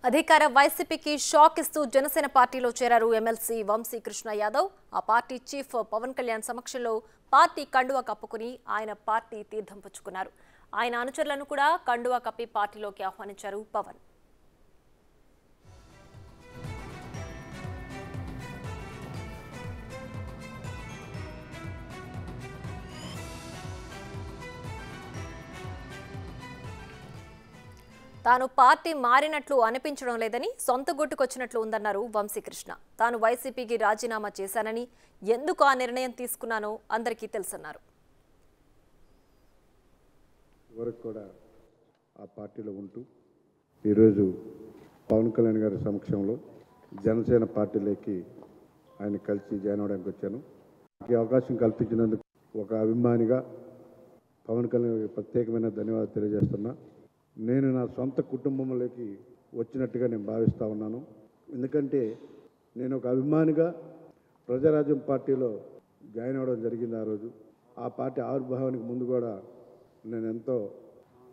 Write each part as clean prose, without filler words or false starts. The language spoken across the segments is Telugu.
అధికార వైసీపీకి షాక్ ఇస్తూ జనసేన పార్టీలో చేరారు ఎమ్మెల్సీ వంశీకృష్ణ యాదవ్. ఆ పార్టీ చీఫ్ పవన్ కళ్యాణ్ సమక్షంలో పార్టీ కండువా కప్పుకుని ఆయన పార్టీ తీర్థం పుచ్చుకున్నారు. ఆయన అనుచరులను కూడా కండువా కప్పి పార్టీలోకి ఆహ్వానించారు పవన్. తాను పార్టీ మారినట్లు అనిపించడం లేదని, సొంత గుట్టుకొచ్చినట్లు ఉందన్నారు వంశీకృష్ణ. తాను వైసీపీకి రాజీనామా చేశానని, ఎందుకు ఆ నిర్ణయం తీసుకున్నానో అందరికీ తెలుసన్నారు. వరకు కూడా ఆ పార్టీలో ఉంటూ ఈరోజు పవన్ కళ్యాణ్ గారి సమక్షంలో జనసేన పార్టీలోకి ఆయన కలిసి జాయిన్ అవడానికి వచ్చాను. ఈ అవకాశం కల్పించినందుకు ఒక అభిమానిగా పవన్ కళ్యాణ్ గారికి ప్రత్యేకమైన ధన్యవాదాలు తెలియజేస్తున్నా. నేను నా సొంత కుటుంబంలోకి వచ్చినట్టుగా నేను భావిస్తూ ఉన్నాను. ఎందుకంటే నేను ఒక అభిమానిగా ప్రజారాజ్యం పార్టీలో జాయిన్ అవ్వడం జరిగింది. ఆ రోజు ఆ పార్టీ ఆవిర్భావానికి ముందు కూడా నేను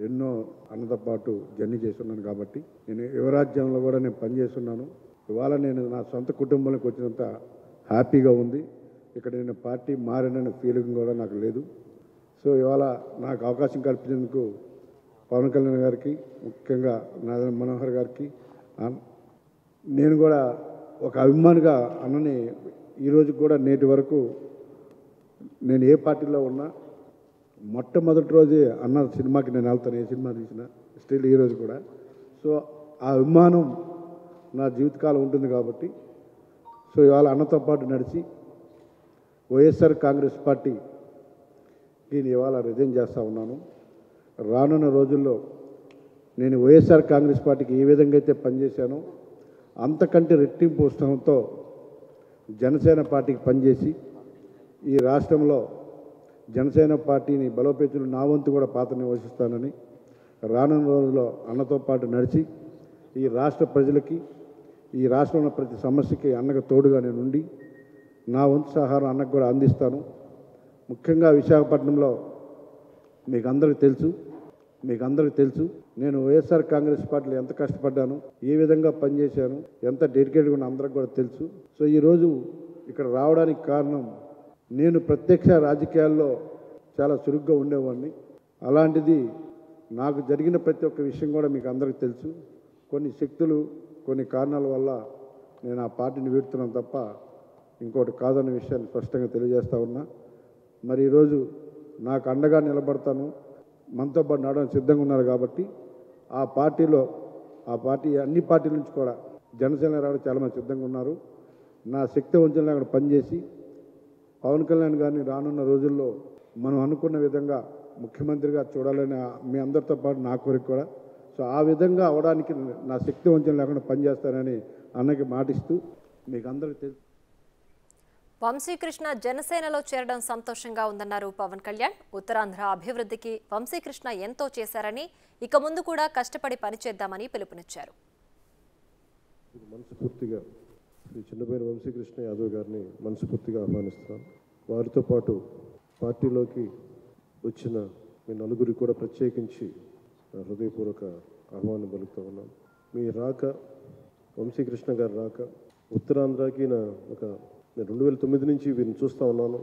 ఎన్నో అన్నతో పాటు జర్నీ చేస్తున్నాను. కాబట్టి నేను యువరాజ్యంలో కూడా నేను పనిచేస్తున్నాను. ఇవాళ నేను నా సొంత కుటుంబంలోకి వచ్చినంత హ్యాపీగా ఉంది. ఇక్కడ నేను పార్టీ మారిననే ఫీలింగ్ కూడా నాకు లేదు. సో ఇవాళ నాకు అవకాశం కల్పించేందుకు పవన్ కళ్యాణ్ గారికి, ముఖ్యంగా నాదెండ్ల మనోహర్ గారికి, నేను కూడా ఒక అభిమానిగా అన్నని ఈరోజు కూడా నేటి వరకు నేను ఏ పార్టీలో ఉన్నా మొట్టమొదటి రోజే అన్న సినిమాకి నేను వెళ్తాను. ఏ సినిమా తీసినా స్టిల్ ఈరోజు కూడా. సో ఆ అభిమానం నా జీవితకాలం ఉంటుంది. కాబట్టి సో ఇవాళ అన్నతో పాటు నడిచి వైఎస్ఆర్ కాంగ్రెస్ పార్టీ నేను ఇవాళ రిజైన్ చేస్తూ ఉన్నాను. రానున్న రోజుల్లో నేను వైఎస్ఆర్ కాంగ్రెస్ పార్టీకి ఏ విధంగా అయితే పనిచేశానో అంతకంటే రెట్టింపు ఉత్సాహంతో జనసేన పార్టీకి పనిచేసి ఈ రాష్ట్రంలో జనసేన పార్టీని బలోపేతులు నా వంతు కూడా పాత్రని వహిస్తానని, రానున్న రోజుల్లో అన్నతో పాటు నడిచి ఈ రాష్ట్ర ప్రజలకి, ఈ రాష్ట్రంలో ప్రతి సమస్యకి అన్నకు తోడుగా నేను ఉండి నా వంతు సహారం అన్నకు కూడా అందిస్తాను. ముఖ్యంగా విశాఖపట్నంలో మీకు అందరికీ తెలుసు నేను వైఎస్ఆర్ కాంగ్రెస్ పార్టీలో ఎంత కష్టపడ్డాను, ఏ విధంగా పనిచేశాను, ఎంత డెడికేట్గా ఉన్న అందరికి కూడా తెలుసు. సో ఈరోజు ఇక్కడ రావడానికి కారణం, నేను ప్రత్యక్ష రాజకీయాల్లో చాలా చురుగ్గా ఉండేవాడిని. అలాంటిది నాకు జరిగిన ప్రతి ఒక్క విషయం కూడా మీకు అందరికీ తెలుసు. కొన్ని శక్తులు, కొన్ని కారణాల వల్ల నేను ఆ పార్టీని వీడుతున్నాను తప్ప ఇంకోటి కాదన్న విషయాన్ని స్పష్టంగా తెలియజేస్తా ఉన్నా. మరి ఈరోజు నాకు అండగా నిలబడతాను, మనతో పాటు నడవడానికి సిద్ధంగా ఉన్నారు. కాబట్టి ఆ పార్టీ అన్ని పార్టీల నుంచి కూడా జనసేన రావడం చాలామంది సిద్ధంగా ఉన్నారు. నా శక్తి వంచనలో అక్కడ పనిచేసి పవన్ కళ్యాణ్ గారిని రానున్న రోజుల్లో మనం అనుకున్న విధంగా ముఖ్యమంత్రిగా చూడాలని మీ అందరితో పాటు నా కోరిక కూడా. సో ఆ విధంగా అవడానికి నా శక్తి వంచన లేకుండా పనిచేస్తానని అన్నకి మాటిస్తూ మీకు అందరికీ తెలుసు. వంశీకృష్ణ జనసేనలో చేరడం సంతోషంగా ఉందన్నారు పవన్ కళ్యాణ్. ఉత్తరాంధ్ర అభివృద్ధికి వంశీకృష్ణ ఎంతో చేశారని, ఇక ముందు కూడా కష్టపడి పనిచేద్దామని పిలుపునిచ్చారు. మనస్ఫూర్తిగా శ్రీ చిన్నబోయిన వంశీకృష్ణ యాదవ్ గారిని మనస్ఫూర్తిగా ఆహ్వానిస్తున్నాం. వారితో పాటు పార్టీలోకి వచ్చిన మీ నలుగురికి కూడా ప్రత్యేకించి హృదయపూర్వక ఆహ్వానం పలుకుతూ ఉన్నాం. మీ రాక, వంశీకృష్ణ గారి రాక ఉత్తరాంధ్రకి నేను 2009 నుంచి వీరిని చూస్తూ ఉన్నాను.